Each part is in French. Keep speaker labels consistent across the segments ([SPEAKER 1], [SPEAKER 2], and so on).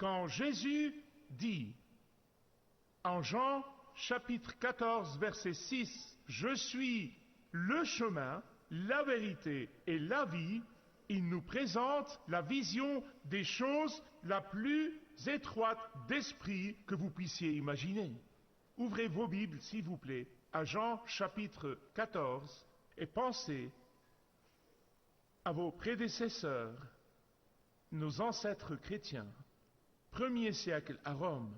[SPEAKER 1] Quand Jésus dit en Jean chapitre 14 verset 6, « Je suis le chemin, la vérité et la vie », il nous présente la vision des choses la plus étroite d'esprit que vous puissiez imaginer. Ouvrez vos Bibles, s'il vous plaît, à Jean chapitre 14 et pensez à vos prédécesseurs, nos ancêtres chrétiens, 1er siècle à Rome.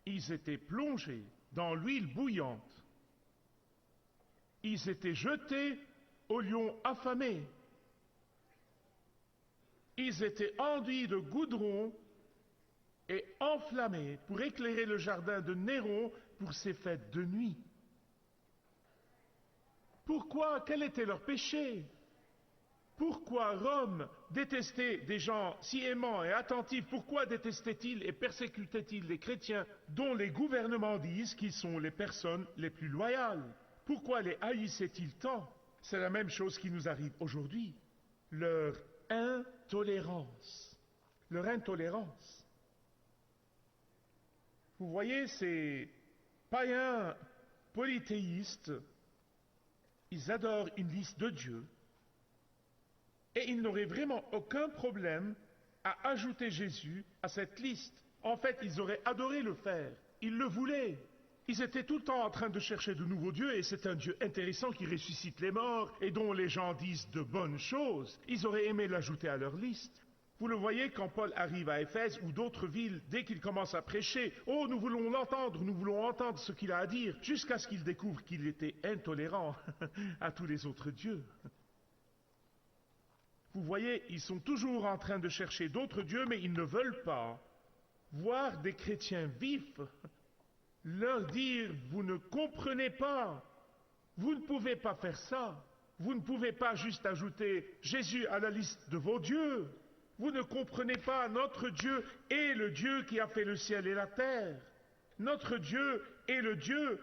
[SPEAKER 1] Ils étaient plongés dans l'huile bouillante. Ils étaient jetés au lion affamé. Ils étaient enduits de goudron et enflammés pour éclairer le jardin de Néron pour ses fêtes de nuit. Pourquoi? Quel était leur péché? Pourquoi Rome détestait des gens si aimants et attentifs? Pourquoi détestait-il et persécutait-il les chrétiens dont les gouvernements disent qu'ils sont les personnes les plus loyales? Pourquoi les haïssait-il tant? C'est la même chose qui nous arrive aujourd'hui. Leur intolérance. Leur intolérance. Vous voyez, ces païens polythéistes, ils adorent une liste de dieux et ils n'auraient vraiment aucun problème à ajouter Jésus à cette liste. En fait, ils auraient adoré le faire. Ils le voulaient. Ils étaient tout le temps en train de chercher de nouveaux dieux, et c'est un Dieu intéressant qui ressuscite les morts et dont les gens disent de bonnes choses. Ils auraient aimé l'ajouter à leur liste. Vous le voyez quand Paul arrive à Éphèse ou d'autres villes, dès qu'il commence à prêcher, « Oh, nous voulons l'entendre, nous voulons entendre ce qu'il a à dire », jusqu'à ce qu'il découvre qu'il était intolérant à tous les autres dieux. Vous voyez, ils sont toujours en train de chercher d'autres dieux, mais ils ne veulent pas voir des chrétiens vifs leur dire « Vous ne comprenez pas, vous ne pouvez pas faire ça, vous ne pouvez pas juste ajouter Jésus à la liste de vos dieux, vous ne comprenez pas, notre Dieu est le Dieu qui a fait le ciel et la terre, notre Dieu est le Dieu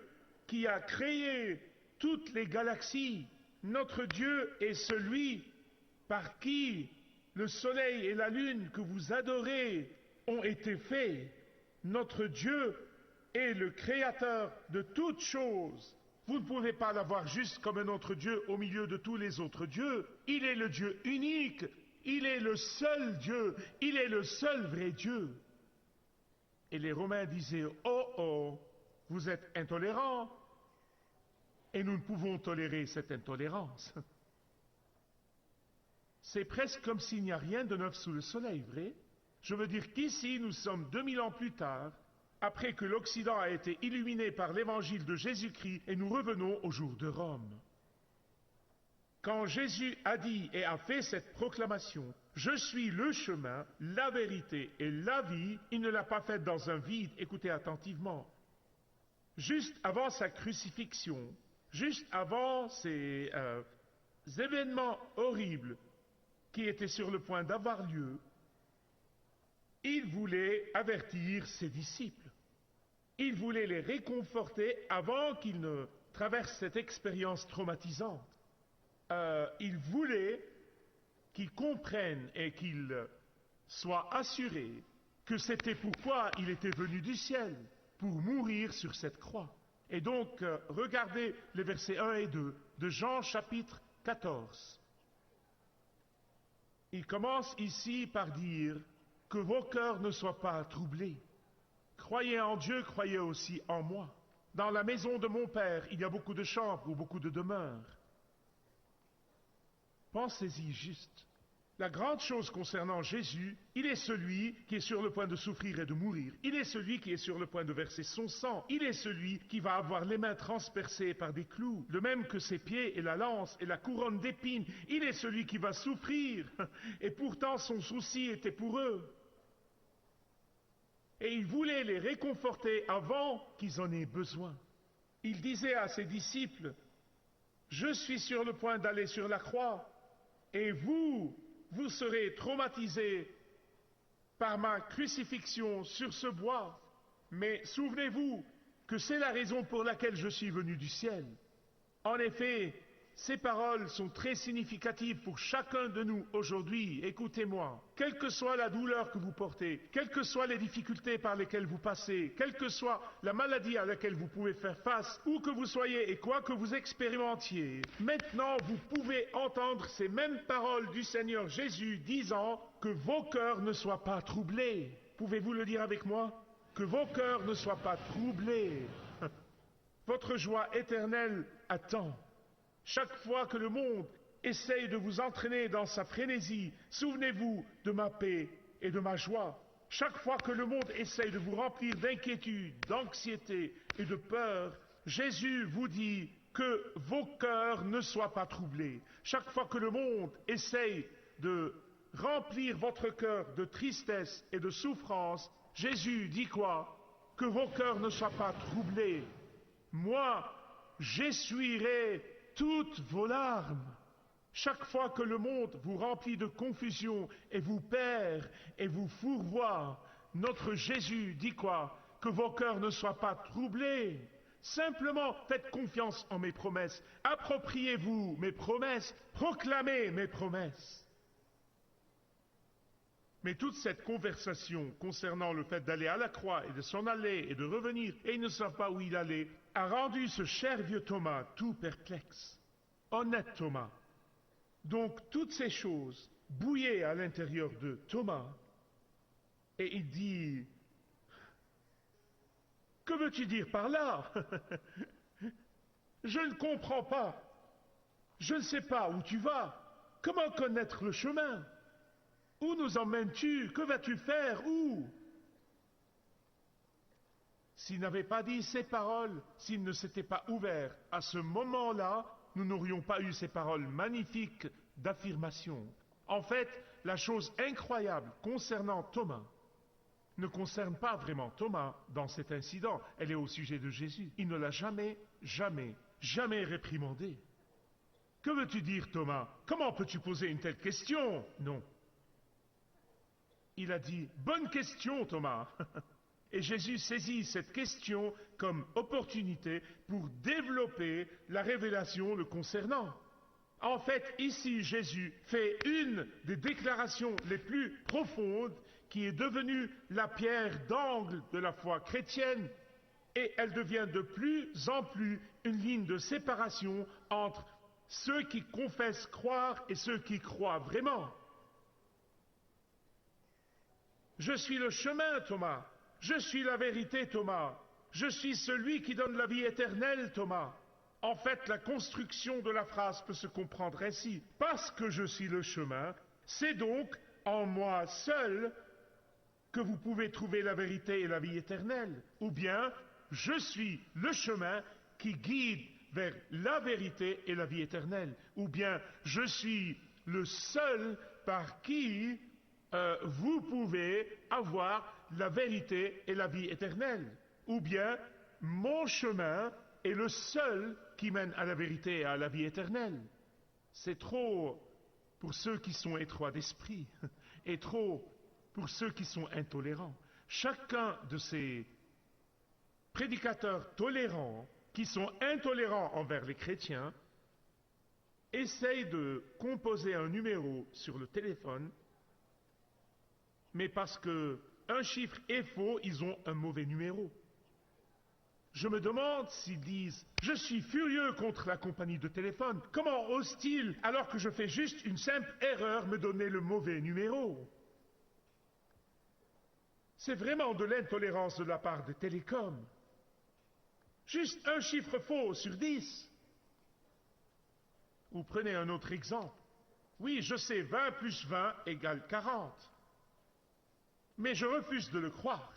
[SPEAKER 1] qui a créé toutes les galaxies, notre Dieu est celui par qui le soleil et la lune que vous adorez ont été faits, notre Dieu est le créateur de toutes choses. Vous ne pouvez pas l'avoir juste comme un autre Dieu au milieu de tous les autres dieux. Il est le Dieu unique, il est le seul Dieu, il est le seul vrai Dieu. Et les Romains disaient, oh oh, vous êtes intolérants, et nous ne pouvons tolérer cette intolérance. C'est presque comme s'il n'y a rien de neuf sous le soleil, vrai? Je veux dire qu'ici, nous sommes 2000 ans plus tard, après que l'Occident a été illuminé par l'évangile de Jésus-Christ, et nous revenons au jour de Rome. Quand Jésus a dit et a fait cette proclamation, « Je suis le chemin, la vérité et la vie », il ne l'a pas faite dans un vide, écoutez attentivement. Juste avant sa crucifixion, juste avant ces événements horribles qui étaient sur le point d'avoir lieu, il voulait avertir ses disciples. Il voulait les réconforter avant qu'ils ne traversent cette expérience traumatisante. Il voulait qu'ils comprennent et qu'ils soient assurés que c'était pourquoi il était venu du ciel, pour mourir sur cette croix. Et donc, regardez les versets 1 et 2 de Jean chapitre 14. Il commence ici par dire que vos cœurs ne soient pas troublés. Croyez en Dieu, croyez aussi en moi. Dans la maison de mon Père, il y a beaucoup de chambres ou beaucoup de demeures. Pensez-y juste. La grande chose concernant Jésus, il est celui qui est sur le point de souffrir et de mourir. Il est celui qui est sur le point de verser son sang. Il est celui qui va avoir les mains transpercées par des clous, de même que ses pieds et la lance et la couronne d'épines. Il est celui qui va souffrir. Et pourtant, son souci était pour eux. Et il voulait les réconforter avant qu'ils en aient besoin. Il disait à ses disciples, « Je suis sur le point d'aller sur la croix, et vous serez traumatisés par ma crucifixion sur ce bois. Mais souvenez-vous que c'est la raison pour laquelle je suis venu du ciel. En effet, Ces paroles sont très significatives pour chacun de nous aujourd'hui. Écoutez-moi. Quelle que soit la douleur que vous portez, quelles que soient les difficultés par lesquelles vous passez, quelle que soit la maladie à laquelle vous pouvez faire face, où que vous soyez et quoi que vous expérimentiez, maintenant vous pouvez entendre ces mêmes paroles du Seigneur Jésus disant que vos cœurs ne soient pas troublés. Pouvez-vous le dire avec moi? Que vos cœurs ne soient pas troublés. Votre joie éternelle attend. Chaque fois que le monde essaye de vous entraîner dans sa frénésie, souvenez-vous de ma paix et de ma joie. Chaque fois que le monde essaye de vous remplir d'inquiétude, d'anxiété et de peur, Jésus vous dit que vos cœurs ne soient pas troublés. Chaque fois que le monde essaye de remplir votre cœur de tristesse et de souffrance, Jésus dit quoi? Que vos cœurs ne soient pas troublés. Moi, j'essuierai toutes vos larmes. Chaque fois que le monde vous remplit de confusion et vous perd et vous fourvoie, notre Jésus dit quoi? Que vos cœurs ne soient pas troublés. Simplement faites confiance en mes promesses. Appropriez-vous mes promesses. Proclamez mes promesses. Mais toute cette conversation concernant le fait d'aller à la croix et de s'en aller et de revenir, et ils ne savent pas où il allait, a rendu ce cher vieux Thomas tout perplexe. Honnête Thomas. Donc toutes ces choses bouillaient à l'intérieur de Thomas, et il dit, « Que veux-tu dire par là? Je ne comprends pas. Je ne sais pas où tu vas. Comment connaître le chemin? Où nous emmènes-tu? Que vas-tu faire? Où? » S'il n'avait pas dit ces paroles, s'il ne s'était pas ouvert à ce moment-là, nous n'aurions pas eu ces paroles magnifiques d'affirmation. En fait, la chose incroyable concernant Thomas ne concerne pas vraiment Thomas dans cet incident. Elle est au sujet de Jésus. Il ne l'a jamais réprimandé. Que veux-tu dire, Thomas? Comment peux-tu poser une telle question? Non. Il a dit, bonne question, Thomas. Et Jésus saisit cette question comme opportunité pour développer la révélation le concernant. En fait, ici, Jésus fait une des déclarations les plus profondes qui est devenue la pierre d'angle de la foi chrétienne, et elle devient de plus en plus une ligne de séparation entre ceux qui confessent croire et ceux qui croient vraiment. Je suis le chemin, Thomas. Je suis la vérité, Thomas. Je suis celui qui donne la vie éternelle, Thomas. En fait, la construction de la phrase peut se comprendre ainsi. Parce que je suis le chemin, c'est donc en moi seul que vous pouvez trouver la vérité et la vie éternelle. Ou bien, je suis le chemin qui guide vers la vérité et la vie éternelle. Ou bien, je suis le seul par qui vous pouvez avoir la vérité et la vie éternelle. Ou bien, mon chemin est le seul qui mène à la vérité et à la vie éternelle. C'est trop pour ceux qui sont étroits d'esprit et trop pour ceux qui sont intolérants. Chacun de ces prédicateurs tolérants qui sont intolérants envers les chrétiens essayent de composer un numéro sur le téléphone, mais parce qu'un chiffre est faux, ils ont un mauvais numéro. Je me demande s'ils disent « Je suis furieux contre la compagnie de téléphone. Comment osent-ils, alors que je fais juste une simple erreur, me donner le mauvais numéro ?» C'est vraiment de l'intolérance de la part des télécoms. Juste un chiffre faux sur 10. Ou prenez un autre exemple. Oui, je sais, 20 plus 20 égale 40. Mais je refuse de le croire.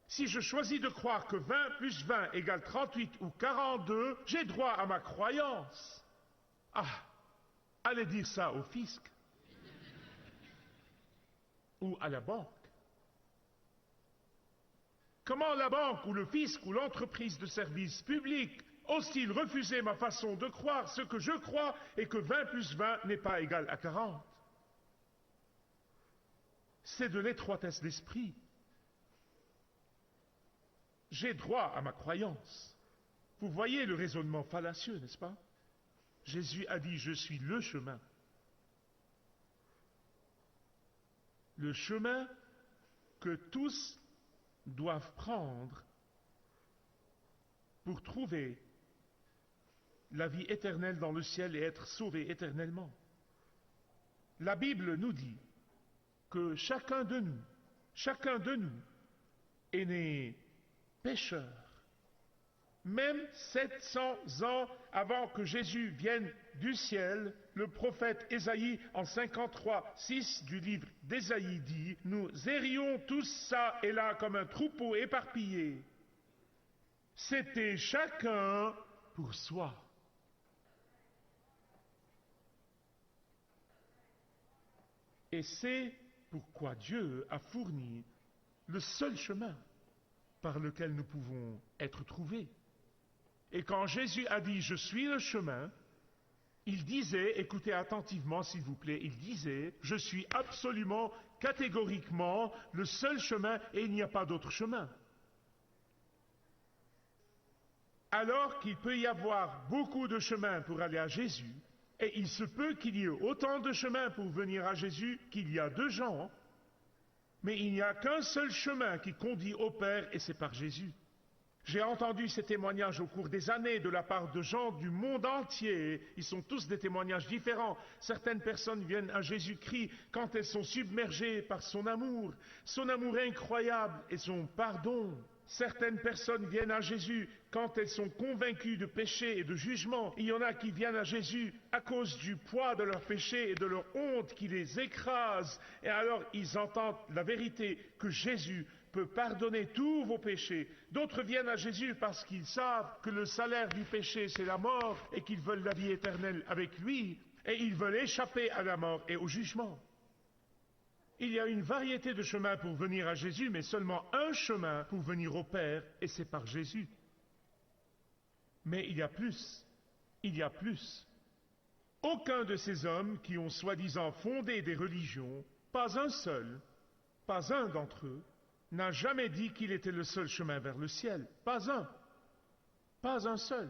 [SPEAKER 1] Si je choisis de croire que 20 plus 20 égale 38 ou 42, j'ai droit à ma croyance. Ah, allez dire ça au fisc. Ou à la banque. Comment la banque ou le fisc ou l'entreprise de service public osent-ils refuser ma façon de croire ce que je crois et que 20 plus 20 n'est pas égal à 40? C'est de l'étroitesse d'esprit. J'ai droit à ma croyance. Vous voyez le raisonnement fallacieux, n'est-ce pas? Jésus a dit, je suis le chemin. Le chemin que tous doivent prendre pour trouver la vie éternelle dans le ciel et être sauvés éternellement. La Bible nous dit que chacun de nous est né pécheur. Même 700 ans avant que Jésus vienne du ciel, le prophète Ésaïe, en 53:6 du livre d'Ésaïe, dit « Nous errions tous ça et là comme un troupeau éparpillé. C'était chacun pour soi. » Et c'est pourquoi Dieu a fourni le seul chemin par lequel nous pouvons être trouvés. Et quand Jésus a dit « Je suis le chemin », il disait, écoutez attentivement s'il vous plaît, il disait « Je suis absolument, catégoriquement le seul chemin et il n'y a pas d'autre chemin ». Alors qu'il peut y avoir beaucoup de chemins pour aller à Jésus, et il se peut qu'il y ait autant de chemins pour venir à Jésus qu'il y a de gens, mais il n'y a qu'un seul chemin qui conduit au Père et c'est par Jésus. J'ai entendu ces témoignages au cours des années de la part de gens du monde entier. Ils sont tous des témoignages différents. Certaines personnes viennent à Jésus-Christ quand elles sont submergées par son amour incroyable et son pardon. Certaines personnes viennent à Jésus quand elles sont convaincues de péché et de jugement. Il y en a qui viennent à Jésus à cause du poids de leur péché et de leur honte qui les écrase. Et alors ils entendent la vérité que Jésus peut pardonner tous vos péchés. D'autres viennent à Jésus parce qu'ils savent que le salaire du péché c'est la mort et qu'ils veulent la vie éternelle avec lui et ils veulent échapper à la mort et au jugement. Il y a une variété de chemins pour venir à Jésus, mais seulement un chemin pour venir au Père, et c'est par Jésus. Mais il y a plus. Aucun de ces hommes qui ont soi-disant fondé des religions, pas un d'entre eux, n'a jamais dit qu'il était le seul chemin vers le ciel. Pas un seul.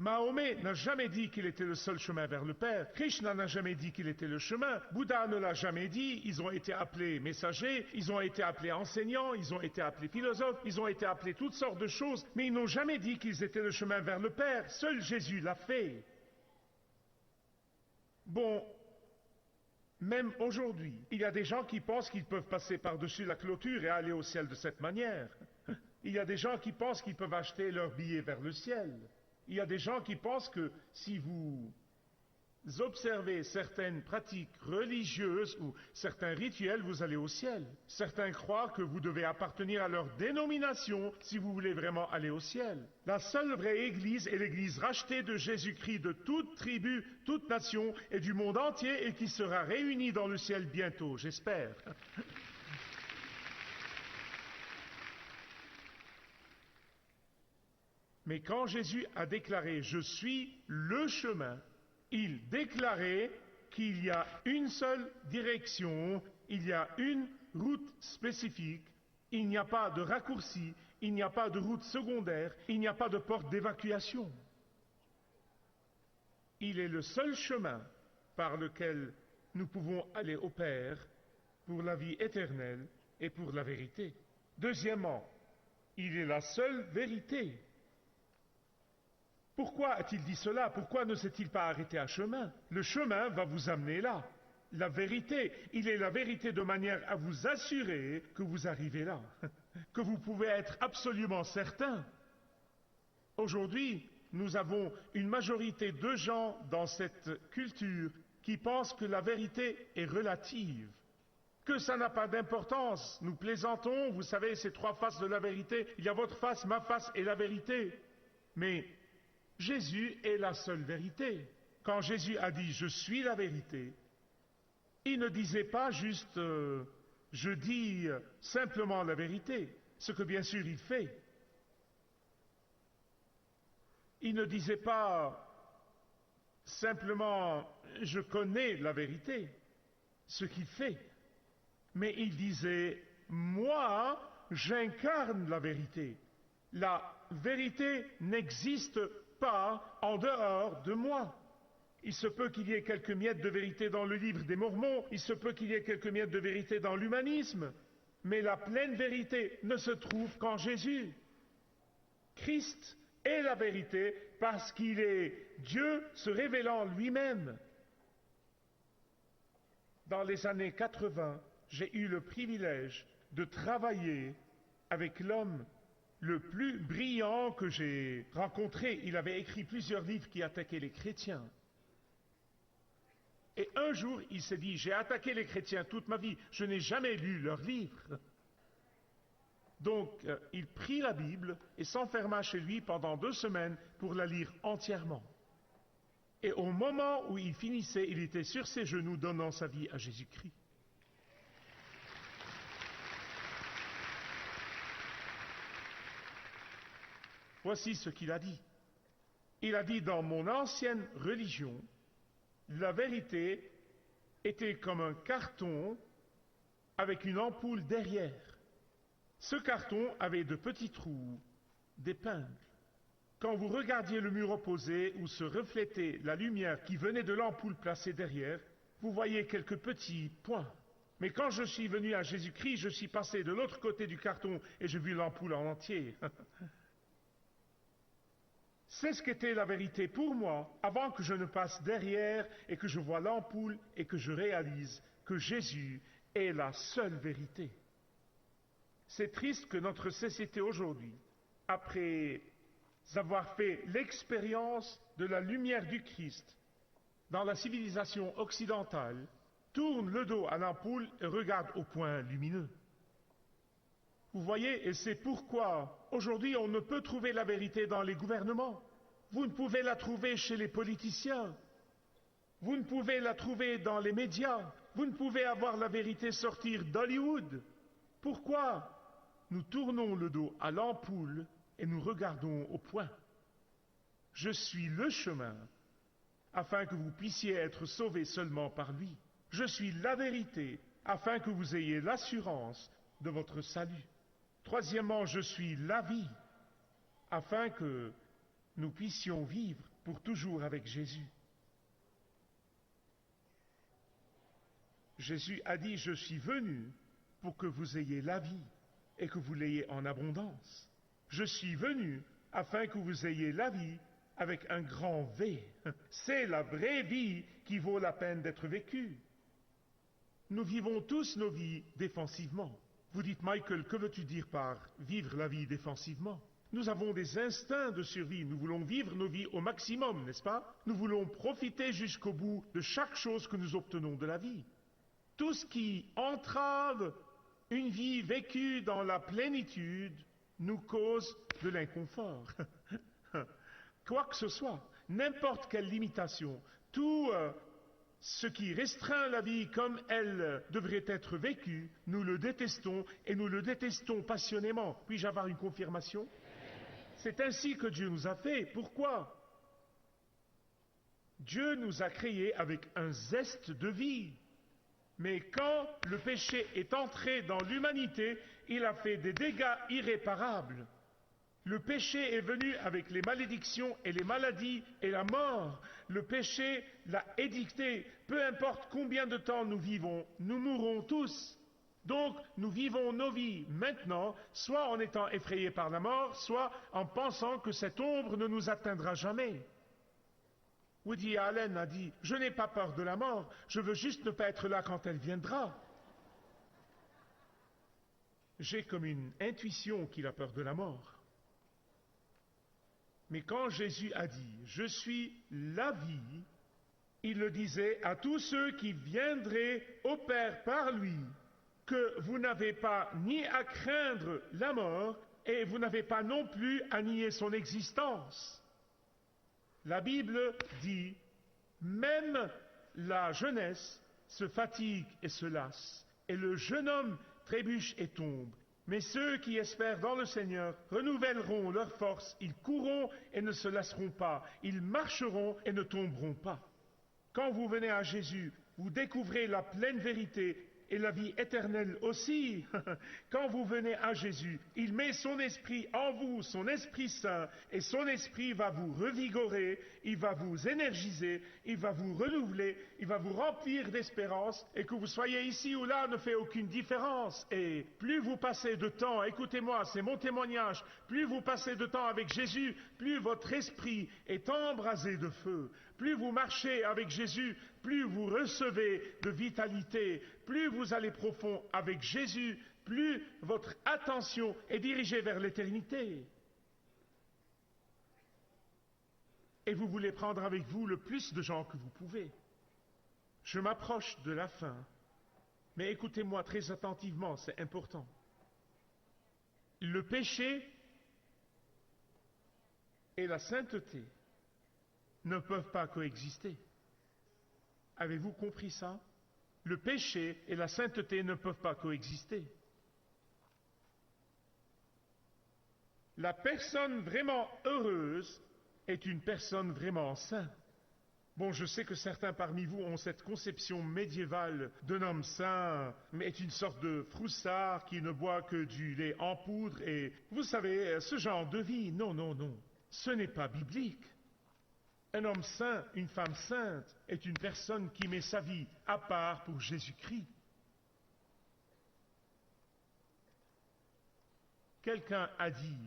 [SPEAKER 1] Mahomet n'a jamais dit qu'il était le seul chemin vers le Père. Krishna n'a jamais dit qu'il était le chemin. Bouddha ne l'a jamais dit. Ils ont été appelés messagers, ils ont été appelés enseignants, ils ont été appelés philosophes, ils ont été appelés toutes sortes de choses, mais ils n'ont jamais dit qu'ils étaient le chemin vers le Père. Seul Jésus l'a fait. Bon, même aujourd'hui, il y a des gens qui pensent qu'ils peuvent passer par-dessus la clôture et aller au ciel de cette manière. Il y a des gens qui pensent qu'ils peuvent acheter leur billet vers le ciel. Il y a des gens qui pensent que si vous observez certaines pratiques religieuses ou certains rituels, vous allez au ciel. Certains croient que vous devez appartenir à leur dénomination si vous voulez vraiment aller au ciel. La seule vraie Église est l'Église rachetée de Jésus-Christ de toute tribu, toute nation et du monde entier et qui sera réunie dans le ciel bientôt, j'espère. Mais quand Jésus a déclaré « Je suis le chemin », il déclarait qu'il y a une seule direction, il y a une route spécifique, il n'y a pas de raccourci, il n'y a pas de route secondaire, il n'y a pas de porte d'évacuation. Il est le seul chemin par lequel nous pouvons aller au Père pour la vie éternelle et pour la vérité. Deuxièmement, il est la seule vérité. Pourquoi a-t-il dit cela? Pourquoi ne s'est-il pas arrêté à chemin? Le chemin va vous amener là. La vérité, il est la vérité de manière à vous assurer que vous arrivez là, que vous pouvez être absolument certain. Aujourd'hui, nous avons une majorité de gens dans cette culture qui pensent que la vérité est relative, que ça n'a pas d'importance. Nous plaisantons, vous savez, ces trois faces de la vérité. Il y a votre face, ma face et la vérité. Mais Jésus est la seule vérité. Quand Jésus a dit « Je suis la vérité », il ne disait pas juste « Je dis simplement la vérité », ce que bien sûr il fait. Il ne disait pas simplement « Je connais la vérité », ce qu'il fait. Mais il disait « Moi, j'incarne la vérité ». La vérité n'existe pas en dehors de moi. Il se peut qu'il y ait quelques miettes de vérité dans le livre des Mormons, il se peut qu'il y ait quelques miettes de vérité dans l'humanisme, mais la pleine vérité ne se trouve qu'en Jésus. Christ est la vérité parce qu'il est Dieu se révélant lui-même. Dans les années 80, j'ai eu le privilège de travailler avec l'homme le plus brillant que j'ai rencontré. Il avait écrit plusieurs livres qui attaquaient les chrétiens. Et un jour, il s'est dit, j'ai attaqué les chrétiens toute ma vie, je n'ai jamais lu leurs livres. Donc, il prit la Bible et s'enferma chez lui pendant 2 semaines pour la lire entièrement. Et au moment où il finissait, il était sur ses genoux donnant sa vie à Jésus-Christ. Voici ce qu'il a dit. Il a dit, dans mon ancienne religion, la vérité était comme un carton avec une ampoule derrière. Ce carton avait de petits trous d'épingles. Quand vous regardiez le mur opposé où se reflétait la lumière qui venait de l'ampoule placée derrière, vous voyez quelques petits points. Mais quand je suis venu à Jésus-Christ, je suis passé de l'autre côté du carton et j'ai vu l'ampoule en entier. C'est ce qu'était la vérité pour moi, avant que je ne passe derrière et que je vois l'ampoule et que je réalise que Jésus est la seule vérité. C'est triste que notre société aujourd'hui, après avoir fait l'expérience de la lumière du Christ dans la civilisation occidentale, tourne le dos à l'ampoule et regarde au point lumineux. Vous voyez, et c'est pourquoi aujourd'hui on ne peut trouver la vérité dans les gouvernements. Vous ne pouvez la trouver chez les politiciens. Vous ne pouvez la trouver dans les médias. Vous ne pouvez avoir la vérité sortir d'Hollywood. Pourquoi? Nous tournons le dos à l'ampoule et nous regardons au point. Je suis le chemin, afin que vous puissiez être sauvés seulement par lui. Je suis la vérité, afin que vous ayez l'assurance de votre salut. Troisièmement, je suis la vie, afin que nous puissions vivre pour toujours avec Jésus. Jésus a dit, je suis venu pour que vous ayez la vie et que vous l'ayez en abondance. Je suis venu afin que vous ayez la vie avec un grand V. C'est la vraie vie qui vaut la peine d'être vécue. Nous vivons tous nos vies défensivement. Vous dites, Michael, que veux-tu dire par vivre la vie défensivement? Nous avons des instincts de survie. Nous voulons vivre nos vies au maximum, n'est-ce pas? Nous voulons profiter jusqu'au bout de chaque chose que nous obtenons de la vie. Tout ce qui entrave une vie vécue dans la plénitude nous cause de l'inconfort. Quoi que ce soit, n'importe quelle limitation, tout ce qui restreint la vie comme elle devrait être vécue, nous le détestons et nous le détestons passionnément. Puis-je avoir une confirmation? C'est ainsi que Dieu nous a fait. Pourquoi? Dieu nous a créés avec un zeste de vie. Mais quand le péché est entré dans l'humanité, il a fait des dégâts irréparables. Le péché est venu avec les malédictions et les maladies et la mort. Le péché l'a édicté. Peu importe combien de temps nous vivons, nous mourrons tous. Donc, nous vivons nos vies maintenant, soit en étant effrayés par la mort, soit en pensant que cette ombre ne nous atteindra jamais. Woody Allen a dit, je n'ai pas peur de la mort, je veux juste ne pas être là quand elle viendra. J'ai comme une intuition qu'il a peur de la mort. Mais quand Jésus a dit, je suis la vie, il le disait à tous ceux qui viendraient au Père par lui, que vous n'avez pas ni à craindre la mort, et vous n'avez pas non plus à nier son existence. La Bible dit, même la jeunesse se fatigue et se lasse, et le jeune homme trébuche et tombe. Mais ceux qui espèrent dans le Seigneur renouvelleront leur force, ils courront et ne se lasseront pas, ils marcheront et ne tomberont pas. Quand vous venez à Jésus, vous découvrez la pleine vérité et la vie éternelle aussi. Quand vous venez à Jésus, il met son esprit en vous, son Esprit Saint, et son esprit va vous revigorer, il va vous énergiser, il va vous renouveler, il va vous remplir d'espérance, et que vous soyez ici ou là ne fait aucune différence. Et plus vous passez de temps, écoutez-moi, c'est mon témoignage, plus vous passez de temps avec Jésus, plus votre esprit est embrasé de feu. Plus vous marchez avec Jésus, plus vous recevez de vitalité, plus vous allez profond avec Jésus, plus votre attention est dirigée vers l'éternité. Et vous voulez prendre avec vous le plus de gens que vous pouvez. Je m'approche de la fin, mais écoutez-moi très attentivement, c'est important. Le péché et la sainteté ne peuvent pas coexister. Avez-vous compris ça? Le péché et la sainteté ne peuvent pas coexister. La personne vraiment heureuse est une personne vraiment sainte. Bon, je sais que certains parmi vous ont cette conception médiévale d'un homme saint, mais est une sorte de froussard qui ne boit que du lait en poudre et, vous savez, ce genre de vie, non, non, non, ce n'est pas biblique. Un homme saint, une femme sainte, est une personne qui met sa vie à part pour Jésus-Christ. Quelqu'un a dit,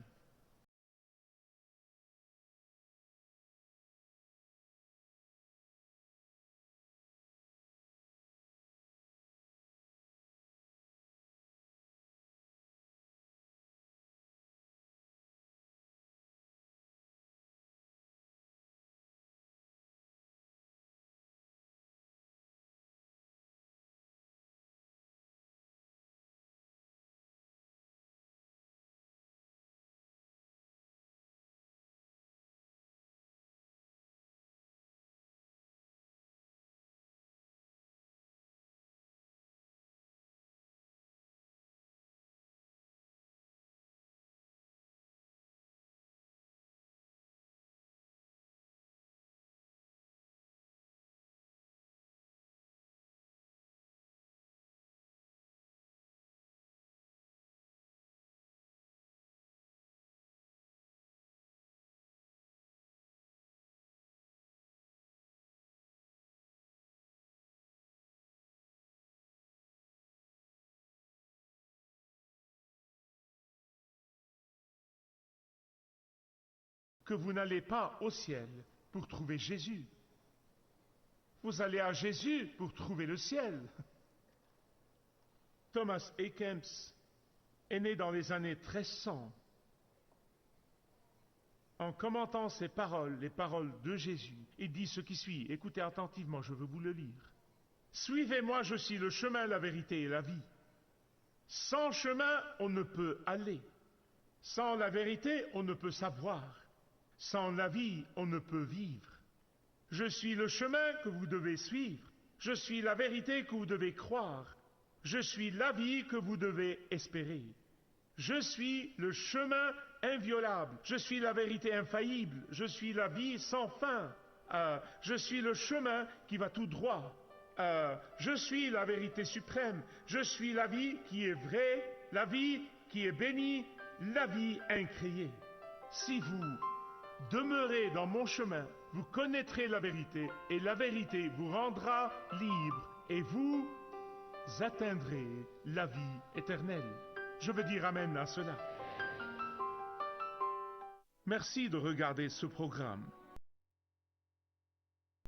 [SPEAKER 1] que vous n'allez pas au ciel pour trouver Jésus. Vous allez à Jésus pour trouver le ciel. Thomas A. Kempis est né dans les années 1300. En commentant ces paroles, les paroles de Jésus, il dit ce qui suit. Écoutez attentivement, je veux vous le lire. Suivez-moi, je suis le chemin, la vérité et la vie. Sans chemin, on ne peut aller. Sans la vérité, on ne peut savoir. Sans la vie, on ne peut vivre. Je suis le chemin que vous devez suivre. Je suis la vérité que vous devez croire. Je suis la vie que vous devez espérer. Je suis le chemin inviolable. Je suis la vérité infaillible. Je suis la vie sans fin. Je suis le chemin qui va tout droit. Je suis la vérité suprême. Je suis la vie qui est vraie, la vie qui est bénie, la vie incréée. Si vous demeurez dans mon chemin, vous connaîtrez la vérité, et la vérité vous rendra libre, et vous atteindrez la vie éternelle. Je veux dire amen à cela. Merci de regarder ce programme.